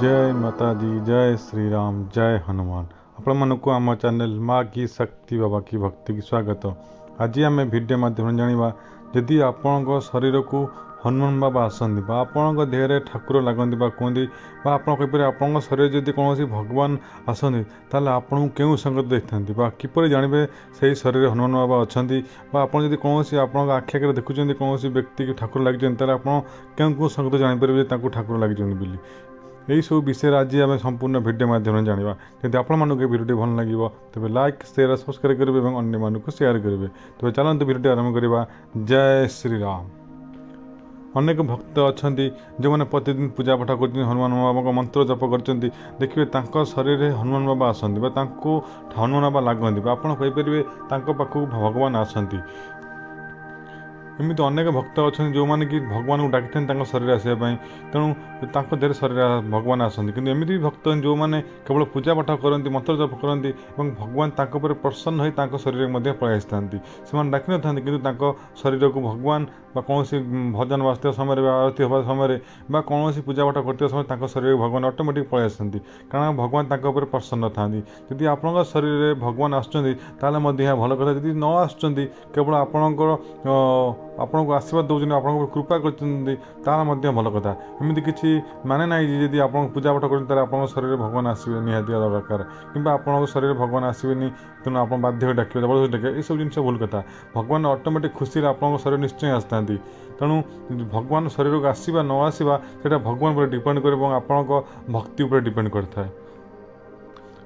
जय माता दी, जय श्री राम, जय हनुमान। आपण मानक आम चैनल माँ की शक्ति बाबा की भक्ति की स्वागत। आज आम भिडियो माध्यम जाना जदि आपण शरीर को हनुमान बाबा आसती आपण देहरे ठाकुर लगती कहते आपरे आपण शरीर जदि कौन भगवान आसती ताल आपन क्यों संगत देखते किपर जानवे से शरीर हनुमान बाबा अच्छा आपड़ जब कौन आप आखि आगे देखुं कौन व्यक्ति की ठाकुर लगे क्यों क्यों संगत जापर ठाकुर लगे यही सब विषय आज आम संपूर्ण भिडियो माध्यम जाना। जब आपको भिडियो भल लगे तेज लाइक शेयर सब्सक्राइब करेंगे और अन्य मानक शेयर करेंगे। तेज चलते भिडियो आरंभ करवा। जय श्री राम। अनेक भक्त अच्छा जो मैंने प्रतिदिन पूजा पाठ कर हनुमान बाबा का मंत्र जप कर देखिए शरीर हनुमान बाबा आसती हनुमान बाबा लगती आपरे पाखक भगवान आसती। एमती अनेक भक्त अच्छा जो मैंने कि भगवान को डाकिथान शरीर आसवाई तेणु देह शरीर भगवान आसती कि एमती भक्त जो मैंने केवल पूजा पाठ करती मंत्र जप करती भगवान पर प्रसन्न हो शरीर पलि आसती से डाक न था कि शरीर को भगवान कौन भजन बाजता समय आरती होगा समय कौन पूजा पाठ करते समय शरीर भगवान ऑटोमेटिक पलि आसती कारण भगवान पर प्रसन्न था। यदि आप शरीर भगवान आसुँच भल कथा जब न आसुँच केवल आपण को आशीर्वाद दौरान आप कृपा कर भल कथा एमती किसी माने ना जी आप पूजा पाठ कर शरीर भगवान आसवे निहाती दरकार कि आप शरीर भगवान आसबेनि तेणु आप बाध्य डाक जबरदस्त डाक ये सब जिन भूल कथा भगवान ऑटोमेटिक खुशी आप शरीर निश्चय आसता तेणु भगवान शरीर को आसवा न आसवा से भगवान पर डिपेंड कर आपण भक्ति पर डिपेंड करता है।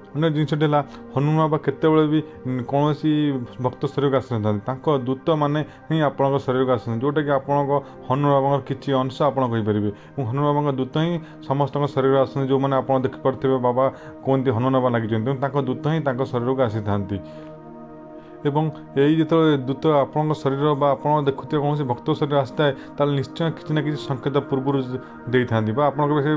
अन्य जिनसटी है हनुमान बाबा केतबे भी कौन भक्त शरीर को आसी ना दूत मैंने ही आप शरीर को आसते जोटा कि आप हनुमान बाबा किसी अंश आपरे हनुमान बाबा दूत ही समस्त शरीर आसते जो मैंने आप देखिपे बाबा कहते हनुमान बाबा लगी तेणु दूत ही शरीर को आसी था एवं यही जो दूत आपण शरीर आप देखुए कौन भक्त शरीर आसता है निश्चय किसी न किसी संकेत पूर्व दे था से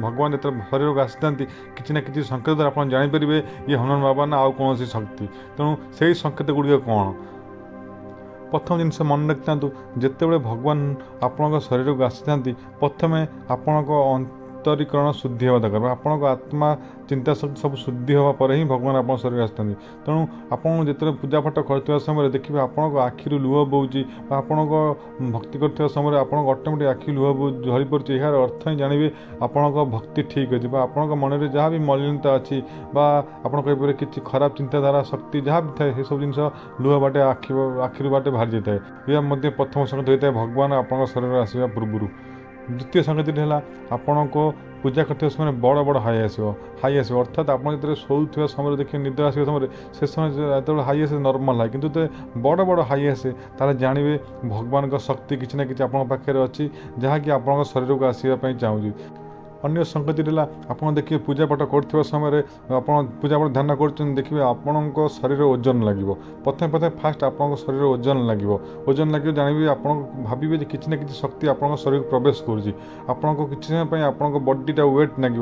भगवान जो शरीर को आसी था किसी न किसी संकेत आप जापर ये हनुमान बाबा ना आउ कौन शक्ति तेणु से संकेत गुड़िक कौन प्रथम जिनस मन रखि था जिते भगवान आपण शरीर को आसी था प्रथम आपण अंतरीकरण शुद्धि हवा दरकार आपण आत्मा चिंता शक्ति सब शुद्धि होगापर ही भगवान आप शरीर आसता तेणु आपड़ जो पूजा पाठ कर समय देखिए आपण आखिर लुह बोची आपण भक्ति कर समय आप ऑटोमेटिक आखि लुह झरी पड़े यार अर्थ ही जानवे आपण भक्ति ठीक अच्छे आपण मन में जहाँ भी मलिनता अच्छी आपरे किसी खराब चिंताधारा शक्ति जहाँ भी थाए सब जिन लुह बाटे आखिर बाटे बाहरी जाए यह प्रथम संगत होता है भगवान आप शरीर आसवा पूर्व। द्वितीय संगति है आपण को पूजा करते समय बड़ बड़ हाई आसो अर्थात आप जो शोवा समय देखिए निद आस समय से समय जो हाई आसे नॉर्मल है किंतु बड़ बड़ हाई आसे जानवे भगवान का शक्ति किसी न कि पाखे अच्छी जहाँकि आप शरीर को आसवाई चाहूँगी। अन्य संगति आप देखिए पूजा पाठ कर समय आप पूजा पाठ ध्यान कर देखिए आपण शरीर ओजन लगे प्रथम प्रथम फास्ट आप शरीर ओजन लगे जानवे आप भावे किसी न किसी शक्ति आप शरीर को प्रवेश कर किसी समय आप बॉडीटा वेट लगे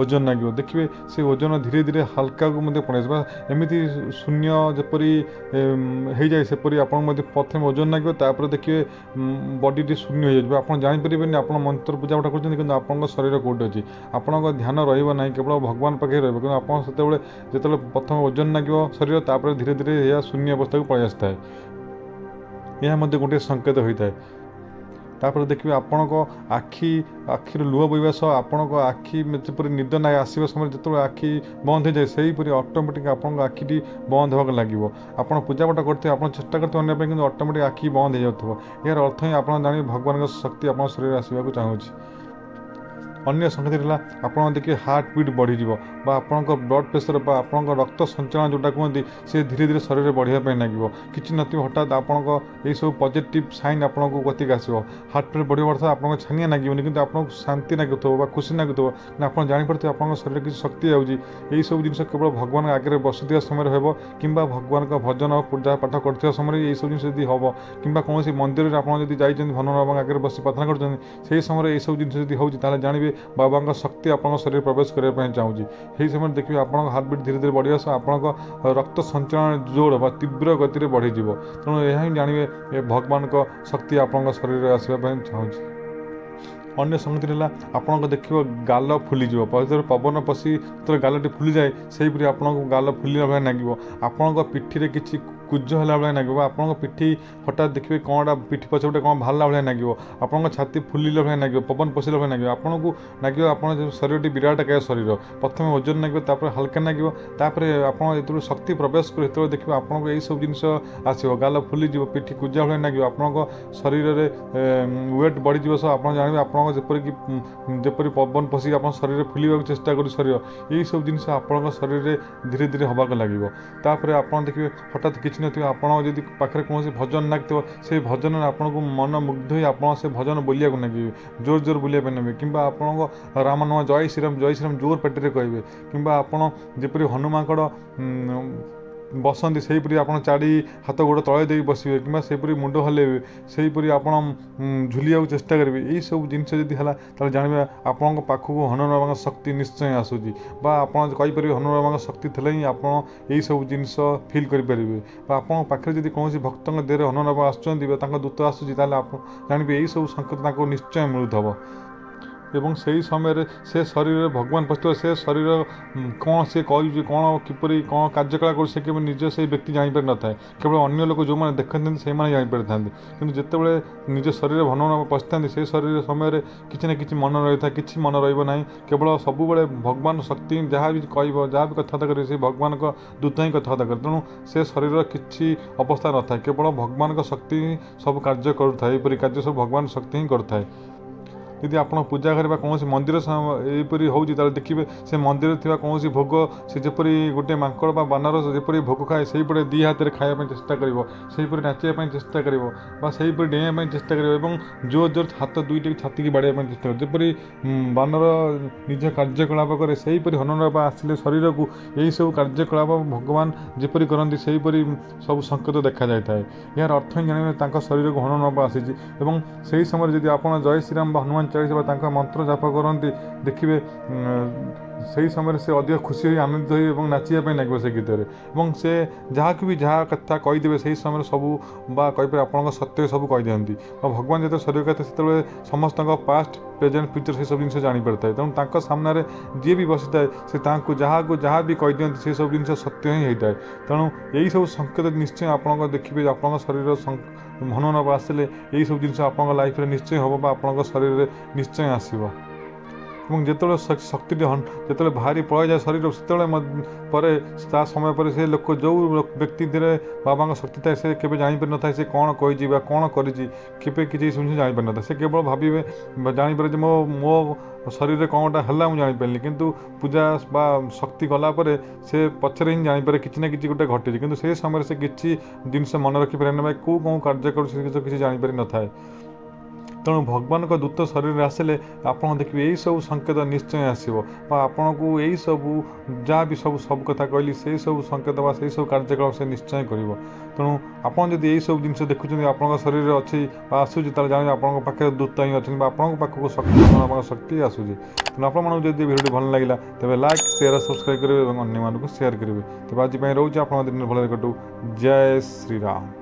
ओजन लगे देखिए से ओजन धीरे धीरे हल्का को पड़े एमती शून्य जपरी हो जाए सेपरी आप प्रथम ओजन लगे देखिए बॉडी शून्य हो आप जापर आप मंत्र पूजा पाठ कर शरीर कौट अच्छी आपण ध्यान रहा केवल भगवान पाखे रहा जो प्रथम ओजन लगे शरीर तापर धीरे धीरे यह शून्य अवस्था को पलि आसता है यह गोटे संकेत होता है। तापर देखिए आपण आखिर लुह बोवा सह आपण आखि जपरी निद ना आसवा समय जो आखि बंद हो जाए सेहीपरि ऑटोमेटिक आप आखिटी बंद होगा लगे आप पूजा पाठ करते आप चेष्टा करते अन्य कि ऑटोमेटिक आखि बंद हो जाता यार अर्थ ही आप जान भगवान शक्ति आप शरीर आसवा चाहूँगी। अन्य संगति आप देखिए हार्ट बीट बढ़ी आपण ब्लड प्रेशर आप रक्त संचालन जोटा कहते सी धीरे धीरे शरीर बढ़ापी लगे कि नथिव हठात आप सब पॉजिटिव साइन आपको कतिक आसो हार्ट प्रेशर बढ़िया बढ़ता आप छानिया लगे कि आपको शांति लगुव खुशी लगुव आप जापे आप शरीर किसी शक्ति आई सब जिन केवल भगवान आगे बसुवा समय हो कि भगवान का भजन पूजा पाठ कर समय ये सब जिन हम कि कौन मंदिर में आप हनुमान बाबा आगे बस प्रार्थना कर समय ये सब जिन हो जानवे बाबा का शक्ति आप शरीर प्रवेश करने चाहूँगी यही समय देखिए आप हार्ट बीट धीरे धीरे बढ़िया सह आप रक्त संचालन जोर तीव्र गति में बढ़ीज तेणु यह ही जानवे भगवान का शक्ति आप शरीर आसवाई चाहूँगी। अन्य संगति है आपन देखिए गाल फुलीज पवन पशि जो गालटी फुली जाए से आपको गाल फुला भाई लगे आपण पिठी किसी कुज है भाई लगे आपन पिठी हठात देखिए कौन पिठी पछपटे कौन बाहर भाई लगे आपन छाती फुलिले भाई लगे पवन पशिले भाई लगे आपन को लगे आप शरीर विराट काय शरीर प्रथम ओजन लगे हल्का लगे आप जो शक्ति प्रवेश कर देखिए आपको यही सब जिन आसो गाल फुलीज पिठी कुजा भाई लगे आपन शरीर में वेट बढ़ी सह आप जानवे आपरिक पवन पशिक आप शरीर फुलवाक चेष्टा कर शरीर यही सब जिन आप शरीर में धीरे धीरे हवाक लगे तापर आप देखिए हठात किसी नथिबे आपन जदि पाखे कौन भजन लगते से भजन आपन को मन मुग्ध हो आप से भजन बोलिया लगे जोर जोर बोलिया नेबे कि आपन राम नाम जय श्रीराम जोर पेटे कहे कि आपरी हनुमाकड़ बसंती से आप चाड़ी हाथ गोड़ तले दे बसवे कि सेपरी मुंड हल्ले से आप झुलिया चेष्टा करेंगे यही सब जिनस जदि है जानवे आपण पाखक हनुमान शक्ति निश्चय आसूँ आपरे हनुमान शक्ति थे ही आप सब जिनस फिल करेंगे आप पाखे जब कौन भक्त देह हनुमान आसुँच दूत आसूँ आप जानवे यही सब संकेत निश्चय मिलूब एवं से समय से शरीर भगवान पशु से शरीर कौन से कह कौन किपरि कौन कार्यकला कर से केवल निज से व्यक्ति जापर न था केवल अन्य लोक जो मैंने देखते से जापर था कि जितेबाला निज शरीर भनन पशिता से शरीर समय किसी न कि मन रही था कि मन रहा केवल सब भगवान शक्ति जहाँ भी कह जहाँ भी कथबार्ता करेंगे भगवान का दूत ही कथबार्ता करे तेणु से शरीर किसी अवस्था न था केवल भगवान शक्ति सब कार्य करुए कार्य सब भगवान शक्ति ही करुए यदि आप पूजा करवा कौन मंदिर यहपरी हो देखिए से मंदिर थी कौन भोग से जपरी गोटे माकड़ बानर जपरी भोग खाए से पटे दी हाथ में खायापी चेष्टा कर नाचापी चेष्टा कर डेइंपी चेष्टा कर जोर जोर हाथ दुईटी छाती की बाड़ाई चेष्टा कर जपरी बानर निज कार्यकलाप करे से हनुमान आसिले शरीर को यही सब कार्यकलाप भगवान जपरी करती से सब संकेत देखा जाए यार अर्थ ही जानवे शरीर को हनुमान आसी से समय जब आप जय श्रीराम हनुमान चालीसा मंत्र जाप करती देखिए से समय से अधिक खुशी हो आनंदित हो नाचापी लगे से गीत में से जहाँ भी जहाँ कथा कहीदे से समय सबू कहीपर आप सत्य सब कहीदिंट भगवान जो शरीर करते से समस्त पास्ट प्रेजेंट फ्यूचर से सब जिन जापर था तेणु सामने जी भी बसी थाए से जहाँ भी कहीदिंट से सब जिन सत्य ही होता है तेणु यही सब संकेत निश्चय आप देखिए आप शरीर हनुमान आसिले यही सब जिन आप लाइफ में निश्चय हम आप शरीर में निश्चय आसो जो शक्ति जो बाहरी पड़े जाए शरीर से समय पर से लोक जो व्यक्ति बाबा शक्ति थाए से केवे जापर न था से कौन कही कौन करे किसी सुन जापर न था से केवल भावे जापर मो शरीर में कौनटा है मुझे जापारे किंतु पूजा बा शक्ति गलापर से पचर ही जापर कि ना कि गोटे घटी कि से समय से किसी जिनस मन रखिपारे ना कौ कौन कार्य कर किसी जापारि न था तेणु भगवान का दूत शरीर में आसिले आप देखिए यही सब संकेत निश्चय आसो आपन को यही सब जहाँ भी सब कथा कहली से सब संकेत से सब कार्यक्रम से निश्चय कर तेणु आपड़ जब यही सब जिन देखुं आप शरीर अच्छी आसूँ जान आप पाखे दूत ही अच्छे आपको पाखक शक्ति शक्ति आसूँ तेणु आपको जब भिडियो भल लगे तेज लाइक शेयर सब्सक्राइब करेंगे और अन्य शेयर करेंगे तेज आज रोचे आप दिन भल कटू जय श्रीराम।